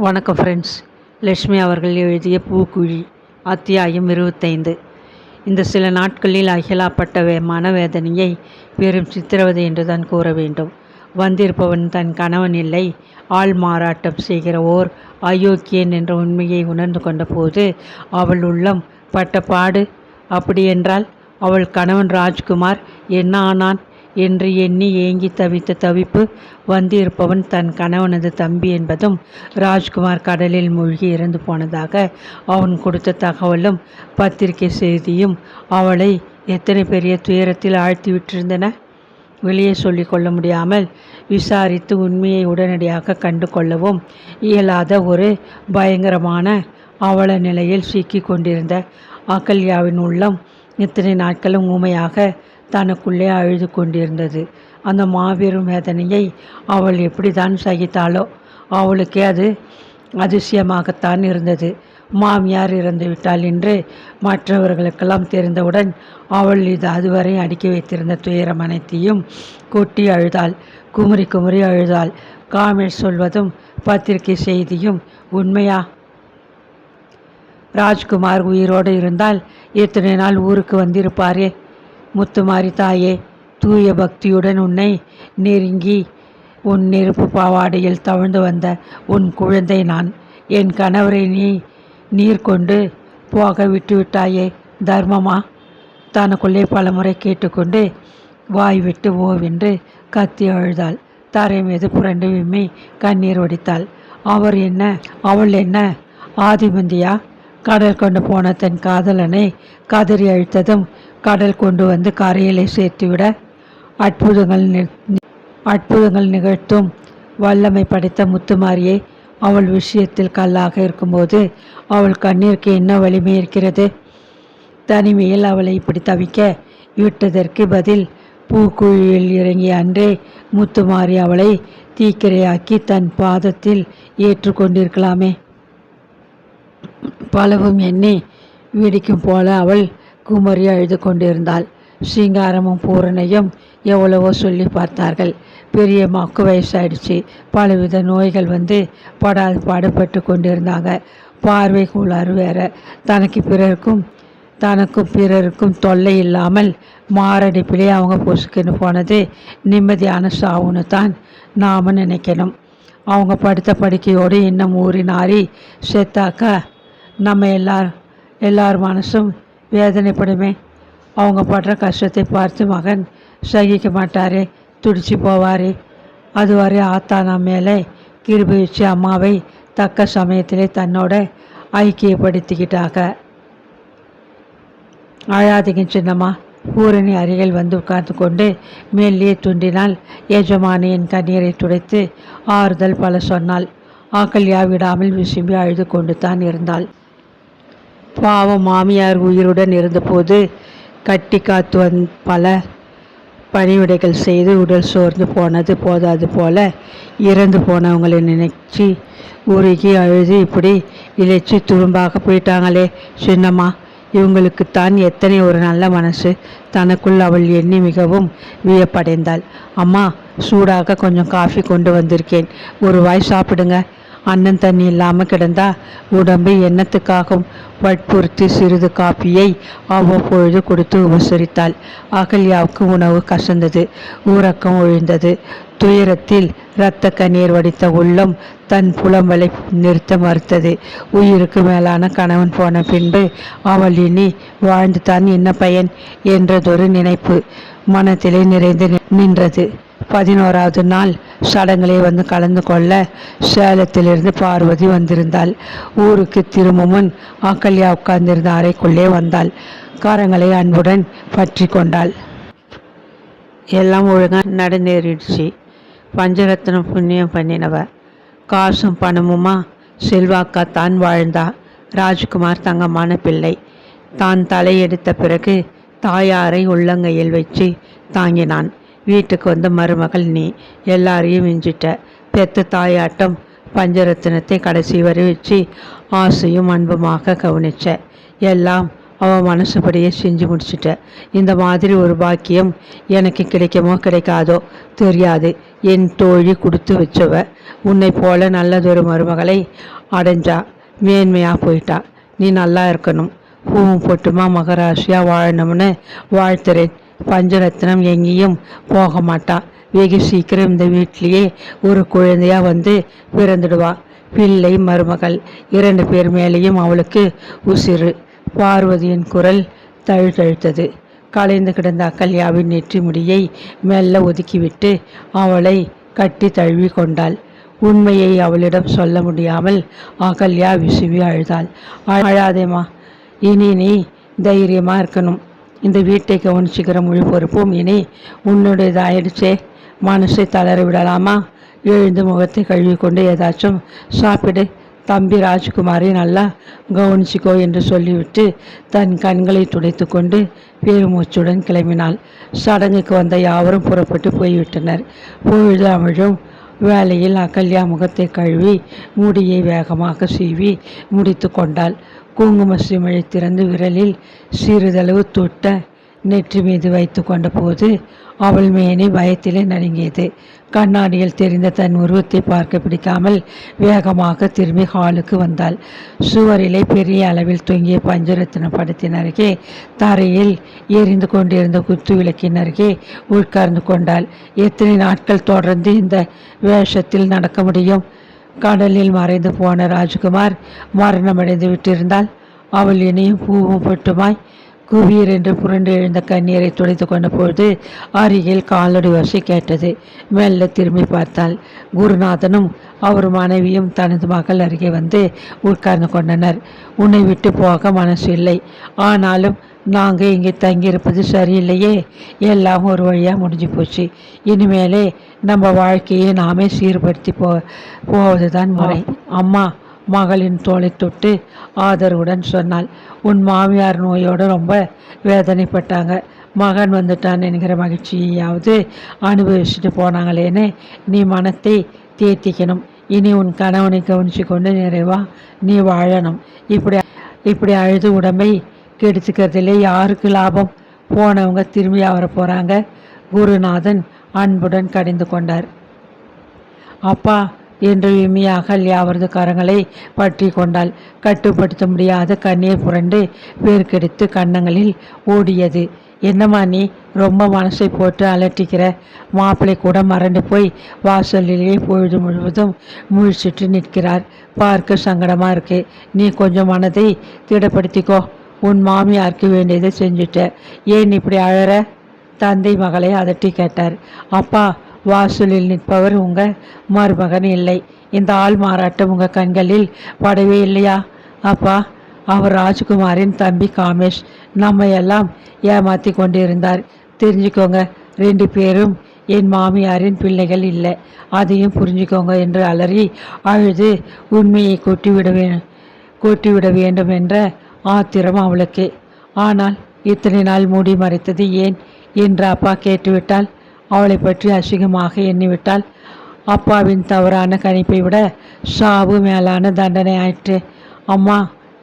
வணக்கம் ஃப்ரெண்ட்ஸ். லட்சுமி அவர்கள் எழுதிய பூக்குழி அத்தியாயம் 25. இந்த சில நாட்களில் அகிலாப்பட்ட மனவேதனையை பெரும் சித்திரவதை என்றுதான் கூற வேண்டும். வந்திருப்பவன் தன் கணவன் இல்லை, ஆள் மாறாட்டம் செய்கிற ஓர் அயோக்கியன் என்ற உண்மையை உணர்ந்து கொண்ட போது அவள் உள்ளம் பட்ட பாடு. அப்படியென்றால் அவள் கணவன் ராஜ்குமார் என்ன ஆனான் என்று எண்ணி ஏங்கி தவித்த தவிப்பு. வந்திருப்பவன் தன் கணவனது தம்பி என்பதும் ராஜ்குமார் கடலில் மூழ்கி இறந்து போனதாக அவன் கொடுத்த தகவலும் பத்திரிகை செய்தியும் அவளை எத்தனை பெரிய துயரத்தில் ஆழ்த்திவிட்டிருந்தன. வெளியே சொல்லிக்கொள்ள முடியாமல் விசாரித்து உண்மையை உடனடியாக கண்டு கொள்ளவும் இயலாத ஒரு பயங்கரமான அவல நிலையில் சிக்கி கொண்டிருந்த அகல்யாவின் உள்ளம் இத்தனை நாட்களும் ஊமையாக தனக்குள்ளே அழுது கொண்டிருந்தது. அந்த மாபெரும் வேதனையை அவள் எப்படி தான் சகித்தாளோ, அவளுக்கே அது அதிசயமாகத்தான் இருந்தது. மாமியார் இறந்து விட்டாள் என்று மற்றவர்களுக்கெல்லாம் தெரிந்தவுடன் அவள் இது அதுவரை அடுக்கி வைத்திருந்த துயரம் அனைத்தையும் கொட்டி அழுதாள். குமுறி குமுறி அழுதாள். காமேஷ் சொல்வதும் பத்திரிகை செய்தியும் உண்மையா? ராஜ்குமார் உயிரோடு இருந்தால் எத்தனை நாள் ஊருக்கு வந்திருப்பாரே. முத்துமாரி தாயே, தூய பக்தியுடன் உன்னை நெருங்கி உன் நெருப்பு பாவாடையில் தவழ்ந்து வந்த உன் குழந்தை நான். என் கணவரை நீர் கொண்டு போக விட்டுவிட்டாயே, தர்மமா? தனக்குள்ளே பலமுறை கேட்டுக்கொண்டு வாய் விட்டு ஓவென்று கத்தி அழுதாள். தரை மீது புரண்டு விம்மி கண்ணீர் வடித்தாள். அவள் என்ன ஆதிமந்தியா? கடல் கொண்டு போன தன் காதலனை கதறி அழுத்ததும் கடல் கொண்டு வந்து கரையிலே சேர்த்துவிட அற்புதங்கள் நிகழ்த்தும் வல்லமை படைத்த முத்துமாரியை அவள் விஷயத்தில் கல்லாக இருக்கும்போது அவள் கண்ணீருக்கு என்ன வலிமை இருக்கிறது? தனிமையில் அவளை இப்படி தவிக்க விட்டதற்கு பதில் பூக்குழியில் இறங்கிய அன்றே முத்துமாரி அவளை தீக்கிரையாக்கி தன் பாதத்தில் ஏற்றுக்கொண்டிருக்கலாமே. பலவும் எண்ணி வெடிக்கும் போல அவள் குமரி அழுது கொண்டிருந்தாள். சிங்காரமும் பூரணையும் எவ்வளவோ சொல்லி பார்த்தார்கள். பெரியம்மாவுக்கு வயசாயிடுச்சு. பலவித நோய்கள் வந்து பாடுபட்டு கொண்டிருந்தாங்க. பார்வை கோளாறு வேற. தனக்கும் பிறருக்கும் தொல்லை இல்லாமல் மாரடைப்பிலே அவங்க பொசுக்குன்னு போனது நிம்மதியான சாவுன்னு தான் நாம் நினைக்கணும். அவங்க படுத்த படுக்கையோடு இன்னும் ஊறி நாரி செத்தாக்கா நம்ம எல்லார் மனசும் வேதனைப்படுமே. அவங்க படுற கஷ்டத்தை பார்த்து மகன் சகிக்க மாட்டாரே, துடிச்சு போவாரே. அதுவரை ஆத்தா நம்ம மேலே கிருபை வச்சு அம்மாவை தக்க சமயத்திலே தன்னோட ஐக்கியப்படுத்திக்கிட்டாங்க. அழாதீங்க சின்னம்மா. பூரணி அருகில் வந்து உட்கார்ந்து கொண்டு மேலே துண்டினால் எஜமானியின் கண்ணீரை துடைத்து ஆறுதல் பல சொன்னாள். ஆக்கல்யா விடாமல் விசும்பி அழுது கொண்டு தான் இருந்தாள். பாவம், மாமியார் உயிருடன் இருந்தபோது கட்டி காத்து பல பணிவிடைகள் செய்து உடல் சோர்ந்து போனது போதாது போல இறந்து போனவங்களை நினைச்சி உருகி அழுது இப்படி இழைச்சி துரும்பாக போயிட்டாங்களே சின்னம்மா. இவங்களுக்குத்தான் எத்தனை ஒரு நல்ல மனசு. தனக்குள் அவள் எண்ணி மிகவும் வியப்படைந்தாள். அம்மா, சூடாக கொஞ்சம் காஃபி கொண்டு வந்திருக்கேன், ஒரு வாய் சாப்பிடுங்க. அண்ணன் தண்ணி இல்லாமல் கிடந்தா உடம்பு எண்ணத்துக்காகும். வற்புறுத்தி சிறிது காப்பியை அவ்வப்பொழுது கொடுத்து உபசரித்தாள். அகல்யாவுக்கு உணவு கசந்தது, ஊரக்கம் ஒழிந்தது. துயரத்தில் இரத்த கண்ணீர் வடித்த உள்ளம் தன் புலம்பலை நிறுத்த மறுத்தது. உயிருக்கு மேலான கணவன் போன பின்பு அவள் இனி வாழ்ந்து தான் என்ன பயன் என்றதொரு நினைப்பு மனத்திலே நிறைந்து நின்றது. 11வது நாள் சடங்களை வந்து கலந்து கொள்ள சேலத்திலிருந்து பார்வதி வந்திருந்தாள். ஊருக்கு திரும்பும் முன் அகல்யா உட்கார்ந்திருந்த அறைக்குள்ளே வந்தாள். கரங்களை அன்புடன் பற்றி கொண்டாள். எல்லாம் ஒழுங்காக நடந்தேறிடுச்சு. பஞ்சரத்னம் புண்ணியம் பண்ணினவ. காசும் பணமுமா செல்வாக்கா தான் வாழ்ந்தா. ராஜ்குமார் தங்கமான பிள்ளை. தான் தலையெடுத்த பிறகு தாயாரை உள்ளங்கையில் வச்சு தாங்கினான். வீட்டுக்கு வந்த மருமகள் நீ. எல்லாரையும் மிஞ்சிட்ட. பெத்த தாயாட்டம் பஞ்சரத்னத்தை கடைசி வரை வச்சு ஆசையும் அன்புமாக கவனிச்ச. எல்லாம் அவன் மனசுபடியே செஞ்சு முடிச்சிட்ட. இந்த மாதிரி ஒரு பாக்கியம் எனக்கு கிடைக்குமோ கிடைக்காதோ தெரியாது. என் தோழி கொடுத்து வச்சவ. உன்னை போல நல்லதொரு மருமகளை அடைஞ்சா மேன்மையாக போயிட்டா. நீ நல்லா இருக்கணும், பூவும் பொட்டுமா மகராசியாக வாழணும்னு வாழ்த்துறேன். பஞ்சரத்னம் எங்கேயும் போக மாட்டா. வெகு சீக்கிரம் இந்த வீட்டிலேயே ஒரு குழந்தையாக வந்து பிறந்துடுவா. பிள்ளை மருமகள் 2 பேர் மேலேயும் அவளுக்கு உசிறு. பார்வதியின் குரல் தழுதழுத்தது. கலைந்து கிடந்த அகல்யாவின் நெற்றி முடியை மெல்ல ஒதுக்கிவிட்டு அவளை கட்டி தழுவி கொண்டாள். உண்மையை அவளிடம் சொல்ல முடியாமல் அகல்யா விசுவி அழுதாள். அழாதேம்மா, இனி நீ தைரியமா இருக்கணும். இந்த வீட்டை கவனிச்சுக்கிற முழு பொறுப்பும் இனி உன்னுடையதாயிடுச்சே. மனசை தளர விடலாமா? எழுந்து முகத்தை கழுவி கொண்டு ஏதாச்சும் சாப்பிடு. தம்பி ராஜ்குமாரை நல்லா கவனிச்சிக்கோ என்று சொல்லிவிட்டு தன் கண்களை துடைத்து கொண்டு பெருமூச்சுடன் கிளம்பினாள். சடங்குக்கு வந்த யாவரும் புறப்பட்டு போய்விட்டனர். பொழுது அமிழும் வேளையில் அகல்யா முகத்தை கழுவி முடியை வேகமாக சீவி முடித்து கொண்டாள். குங்கும சிமிழை திறந்து விரலில் சிறிதளவு தொட்ட நெற்றி மீது வைத்து கொண்ட போது அவள் மேனி பயத்திலே நடுங்கியது. கண்ணாடியில் தெரிந்த தன் உருவத்தை பார்க்க பிடிக்காமல் வேகமாக திரும்பி ஹாலுக்கு வந்தாள். சுவரிலே பெரிய அளவில் தொங்கிய பஞ்சரத்தின படத்தின் அருகே தரையில் எரிந்து கொண்டிருந்த குத்து விளக்கின் அருகே உட்கார்ந்து கொண்டாள். எத்தனை நாட்கள் தொடர்ந்து இந்த வேஷத்தில் நடக்க முடியும்? கடலில் மறைந்து போன ராஜ்குமார் மரணமடைந்து விட்டிருந்தால் அவள் இனியும் பூவும் பொட்டுமாய் குவீர் என்று புரண்டு எழுந்த கண்ணீரை துடைத்து கொண்ட பொழுது அருகில் காலடி வரிசை கேட்டது. மெல்ல திரும்பி பார்த்தாள். குருநாதனும் அவர் மனைவியும் தனது மகள் அருகே வந்து உட்கார்ந்து கொண்டனர். உன்னை விட்டு போக மனசு இல்லை, ஆனாலும் நாங்கள் இங்கே தங்கியிருப்பது சரியில்லையே. எல்லாம் ஒரு வழியாக முடிஞ்சு போச்சு. இனிமேலே நம்ம வாழ்க்கையை நாமே சீர்படுத்தி போவதுதான் முறை. அம்மா மகளின் தோளை தொட்டு ஆதரவுடன் சொன்னாள். உன் மாமியார் நோயோடு ரொம்ப வேதனைப்பட்டாங்க. மகன் வந்துட்டான் என்கிற மகிழ்ச்சியாவது அனுபவிச்சுட்டு போனாங்களேன்னு நீ மனத்தை தேத்திக்கணும். இனி உன் கணவனை கவனிச்சு கொண்டு நிறைவா நீ வாழணும். இப்படி அழுது உடம்பை கெடுத்துக்கிறதுலே யாருக்கு லாபம்? போனவங்க திரும்பி வர போகிறாங்க. குருநாதன் அன்புடன் கடிந்து கொண்டார். அப்பா என்று விம்மிய அகல்யா அவரது கரங்களை பற்றி கொண்டாள். கட்டுப்படுத்த முடியாத கண்ணீர் புரண்டு பேர்க்கெடுத்து கன்னங்களில் ஓடியது. என்னம்மா நீ ரொம்ப மனசை போட்டு அலட்டிக்கிற? மாப்பிள்ளை கூட மறண்டு போய் வாசலிலே பொழுது முழுவதும் முழிச்சிட்டு நிற்கிறார். பார்க்க சங்கடமாக இருக்கு. நீ கொஞ்சம் மனதை திடப்படுத்திக்கோ. உன் மாமியாருக்கு வேண்டியதை செஞ்சுட்ட. ஏன் இப்படி அழற? தந்தை மகளை அதட்டி கேட்டார். அப்பா, வாசலில் நிற்பவர் உங்க மருமகன் இல்லை. இந்த ஆள் மாறாட்டம் உங்க கண்களில் படவே இல்லையா? அப்பா, அவர் ராஜ்குமாரின் தம்பி காமேஷ் நம்ம எல்லாம் ஏமாத்தி கொண்டிருந்தார். தெரிஞ்சுக்கோங்க, 2 பேரும் என் மாமியாரின் பிள்ளைகள் இல்லை. அதையும் புரிஞ்சுக்கோங்க என்று அலறி அழுது உண்மையை கொட்டிவிட வேண்டும் என்ற ஆத்திரம் அவளுக்கு. ஆனால் இத்தனை நாள் மூடி மறைத்தது ஏன் என்று அப்பா கேட்டுவிட்டால், அவளை பற்றி அசிங்கமாக எண்ணிவிட்டால், அப்பாவின் தவறான கணிப்பை விட சாவு மேலான தண்டனை ஆயிற்று. அம்மா,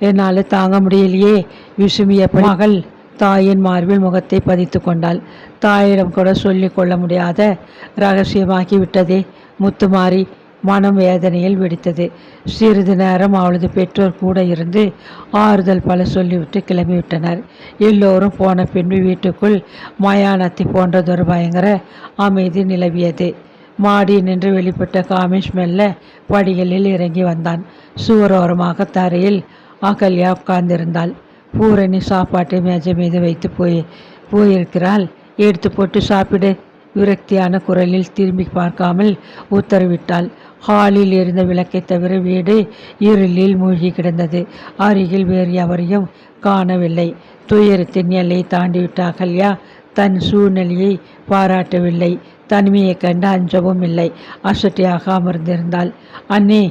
என்னால் தாங்க முடியலையே. விசுமிய மகள் தாயின் மார்பில் முகத்தை பதித்து கொண்டாள். தாயிடம் கூட சொல்லிக் கொள்ள முடியாத இரகசியமாகி விட்டதே. முத்துமாரி மனம் வேதனையில் வெடித்தது. சிறிது நேரம் அவளது பெற்றோர் கூட இருந்து ஆறுதல் பல சொல்லிவிட்டு கிளம்பிவிட்டனர். எல்லோரும் போன பின்பு வீட்டுக்குள் மயானத்தை போன்றதொரு பயங்கர அமைதி நிலவியது. மாடி நின்று வெளிப்பட்ட காமேஷ் மெல்ல படிகளில் இறங்கி வந்தான். சுவரோரமாக தரையில் அகல்யா உட்கார்ந்திருந்தாள். பூரணி சாப்பாட்டை மேஜை மீது வைத்து போயிருக்கிறாள். எடுத்து போட்டு சாப்பிடு. விரக்தியான குரலில் திரும்பி பார்க்காமல் உத்தரவிட்டாள். ஹாலில் இருந்த விளக்கை தவிர வீடு இருளில் மூழ்கி கிடந்தது. அருகில் வேறு எவரையும் காணவில்லை. துயரத்தின் எல்லையை தாண்டிவிட்ட அகல்யா தன் சூழ்நிலையை பாராட்டவில்லை. தனிமையை கண்டு அஞ்சவும் இல்லை. அசட்டையாக அமர்ந்திருந்தாள். அண்ணே,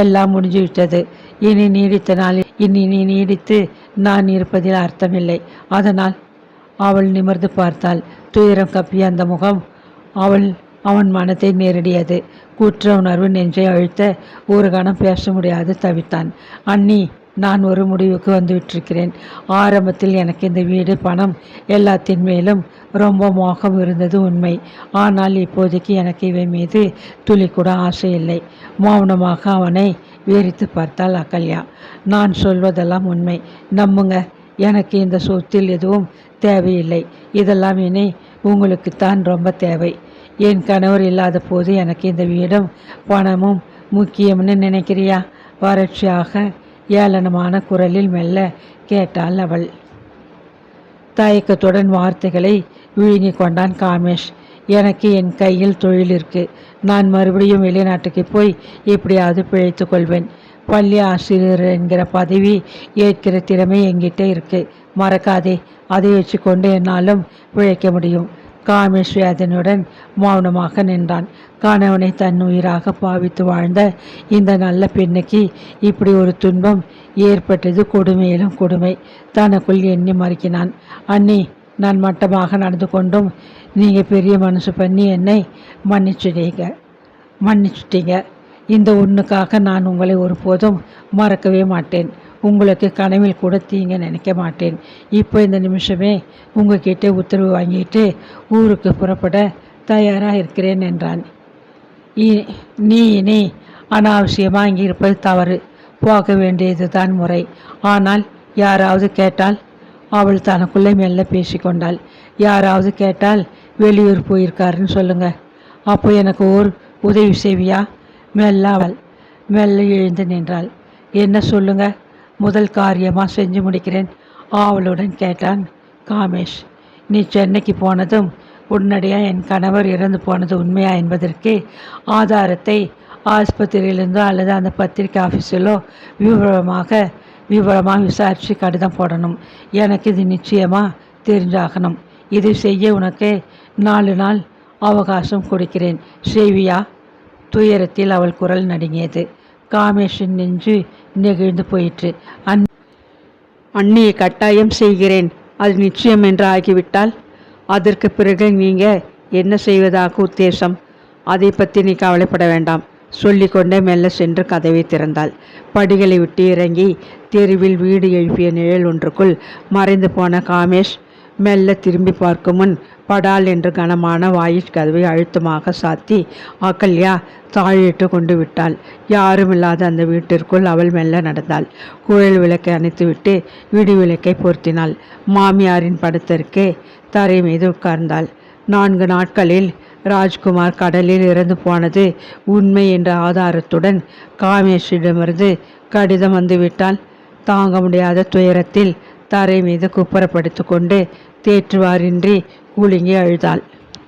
எல்லாம் முடிஞ்சுவிட்டது. இனி நீ நீடித்து நான் இருப்பதில் அர்த்தமில்லை. அதனால் அவள் நிமிர்ந்து பார்த்தாள். துயரம் கப்பிய அந்த முகம் அவன் மனத்தை நேரடியது. குற்ற உணர்வு நெஞ்சை அழுத்த ஒரு கணம் பேச முடியாது தவித்தான். அண்ணி நான் ஒரு முடிவுக்கு வந்துவிட்டிருக்கிறேன். ஆரம்பத்தில் எனக்கு இந்த வீடு, பணம் எல்லாத்தின் மேலும் ரொம்ப மோகம் இருந்தது உண்மை. ஆனால் இப்போதைக்கு எனக்கு இவன் மீது துளி கூட ஆசை இல்லை. மௌனமாக அவனை வெறித்து பார்த்தாள் அகல்யா. நான் சொல்வதெல்லாம் உண்மை, நம்புங்க. எனக்கு இந்த சொத்தில் எதுவும் தேவையில்லை. இதெல்லாம் இனி உங்களுக்குத்தான் ரொம்ப தேவை. என் கணவர் இல்லாத போது எனக்கு இந்த வீடும் பணமும் முக்கியம்னு நினைக்கிறியா? வறட்சியாக ஏளனமான குரலில் மெல்ல கேட்டாள் அவள். தயக்கத்துடன் வார்த்தைகளை விழுங்கி கொண்டான் காமேஷ். எனக்கு என் கையில் தொழில் இருக்கு. நான் மறுபடியும் வெளிநாட்டுக்கு போய் எப்படியாவது பிழைத்து கொள்வேன். பள்ளி ஆசிரியர் என்கிற பதவி ஏற்கிற திறமை என்கிட்ட இருக்கு. மறக்காதே, அதை வச்சு கொண்டு என்னாலும் பிழைக்க முடியும். காமேஷ் வேதனையுடன் மௌனமாக நின்றான். கணவனை தன் உயிராக பாவித்து வாழ்ந்த இந்த நல்ல பெண்ணுக்கு இப்படி ஒரு துன்பம் ஏற்பட்டது கொடுமையிலும் கொடுமை. தனக்குள் எண்ணி மறுக்கினான். அண்ணி, நான் மட்டமாக நடந்து கொண்டும் நீங்கள் பெரிய மனசு பண்ணி என்னை மன்னிச்சுட்டீங்க. இந்த ஒன்றுக்காக நான் உங்களை ஒருபோதும் மறக்கவே மாட்டேன். உங்களுக்கு கனவில் கூட தீங்க நினைக்க மாட்டேன். இப்போ இந்த நிமிஷமே உங்ககிட்ட உத்தரவு வாங்கிட்டு ஊருக்கு புறப்பட தயாராக இருக்கிறேன் என்றான். நீ இனி அனாவசியமாக இங்கே இருப்பது தவறு. போக வேண்டியது தான் முறை. ஆனால் யாராவது கேட்டால், அவள் தனக்குள்ளே மெல்ல பேசிக்கொண்டாள். யாராவது கேட்டால் வெளியூர் போயிருக்காருன்னு சொல்லுங்க. அப்போ எனக்கு ஓர் உதவி செய்வியா? அவள் மெல்ல எழுந்து நின்றாள். என்ன சொல்லுங்க? முதல் காரியமாக செஞ்சு முடிக்கிறேன், ஆவலுடன் கேட்டான் காமேஷ். நீ சென்னைக்கு போனதும் உடனடியாக என் கணவர் இறந்து போனது உண்மையா என்பதற்கு ஆதாரத்தை ஆஸ்பத்திரியிலிருந்தோ அல்லது அந்த பத்திரிக்கை ஆஃபீஸிலோ விவரமாக விசாரித்து கடிதம் போடணும். எனக்கு இது நிச்சயமாக தெரிஞ்சாகணும். இதை செய்ய உனக்கு 4 நாள் அவகாசம் கொடுக்கிறேன். செய்வியா? துயரத்தில் அவள் குரல் நடுங்கியது. காமேஷின் நெஞ்சு நெகிழ்ந்து போயிற்று. அண்ணியை கட்டாயம் செய்கிறேன். அது நிச்சயம் என்று ஆகிவிட்டால் அதற்கு பிறகு நீங்கள் என்ன செய்வதாக உத்தேசம்? அதை பற்றி நீ கவலைப்பட வேண்டாம். சொல்லிக்கொண்டே மெல்ல சென்று கதவை திறந்தாள். படிகளை விட்டு இறங்கி தெருவில் வீடு எழுப்பிய நிழல் ஒன்றுக்குள் மறைந்து போன காமேஷ் மெல்ல திரும்பி பார்க்கும் முன் படால் என்று கனமான வாயிற் கதவை அழுத்தமாக சாத்தி அகல்யா தாழிட்டு கொண்டு விட்டாள். யாருமில்லாத அந்த வீட்டிற்குள் அவள் மெல்ல நடந்தாள். குழல் விளக்கை அணைத்துவிட்டு விடி விளக்கை பொருத்தினாள். மாமியாரின் படத்திற்கு தரை மீது உட்கார்ந்தாள். 4 நாட்களில் ராஜ்குமார் கடலில் இறந்து போனது உண்மை என்ற ஆதாரத்துடன் காமேஷிடமிருந்து கடிதம் வந்துவிட்டால் தாங்க முடியாத துயரத்தில் தரை மீது குப்புறப்படுத்தி கொண்டு தேற்றுவாரின்றி குலுங்கி அழுதாள்.